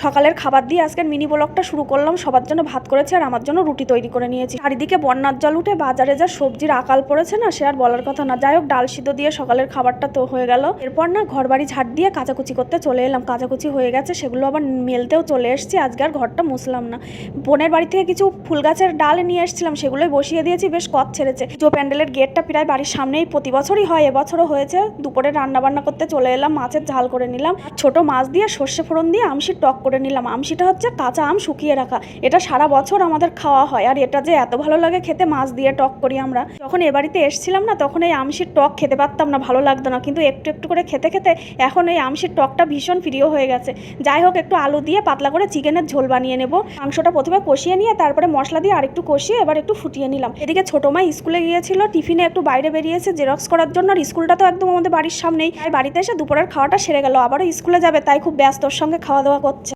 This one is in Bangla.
সকালের খাবার দিয়ে আজকের মিনি ব্লগটা শুরু করলাম। সবার জন্য ভাত করেছে আর আমার জন্য রুটি তৈরি করে নিয়েছি। চারিদিকে বন্যার জল উঠে বাজারে যা সবজির আকাল পড়েছে না, সে আর বলার কথা না। যাই হোক, ডাল সিদ্ধ দিয়ে সকালের খাবারটা তো হয়ে গেল। এরপর না ঘরবাড়ি ঝাড় দিয়ে কাচাকুচি করতে চলে এলাম। কাচাকুচি হয়ে গেছে, সেগুলো আবার মেলতেও চলে এসেছি। আজকে আর ঘরটা মুছলাম না। বোনের বাড়ি থেকে কিছু ফুল গাছের ডাল নিয়ে এসেছিলাম, সেগুলোই বসিয়ে দিয়েছি। বেশ কত ছেড়েছে। যে প্যান্ডেলের গেটটা প্রায় বাড়ির সামনেই প্রতি বছরই হয়, এবছরও হয়েছে। দুপুরে রান্না বান্না করতে চলে এলাম। মাছের ঝাল করে নিলাম, ছোট মাছ দিয়ে সর্ষে ফোড়ন দিয়ে আমশির টক করে নিলাম। আমশিটা হচ্ছে কাঁচা আম শুকিয়ে রাখা, এটা সারা বছর আমাদের খাওয়া হয়। আর এটা যে এত ভালো লাগে খেতে, মাছ দিয়ে টক করি আমরা। যখন এ বাড়িতে এসেছিলাম না, তখন এই আমশির টক খেতে পারতাম না, ভালো লাগতো না। কিন্তু একটু একটু করে খেতে খেতে এখন এই আমশির টকটা ভীষণ প্রিয় হয়ে গেছে। যাই হোক, একটু আলু দিয়ে পাতলা করে চিকেনের ঝোল বানিয়ে নেব। মাংসটা প্রথমে কষিয়ে নিয়ে তারপরে মশলা দিয়ে আরেকটু কষিয়ে এবার একটু ফুটিয়ে নিলাম। এদিকে ছোটো মা স্কুলে গিয়েছিল, টিফিনে একটু বাইরে বেরিয়েছে জেরক্স করার জন্য। আর স্কুলটা তো একদম আমাদের বাড়ির সামনেই। তাই বাড়িতে এসে দুপুরের খাওয়াটা সেরে গেল। আবারও স্কুলে যাবে, তাই খুব ব্যস্তর সঙ্গে খাওয়া দাওয়া করছে।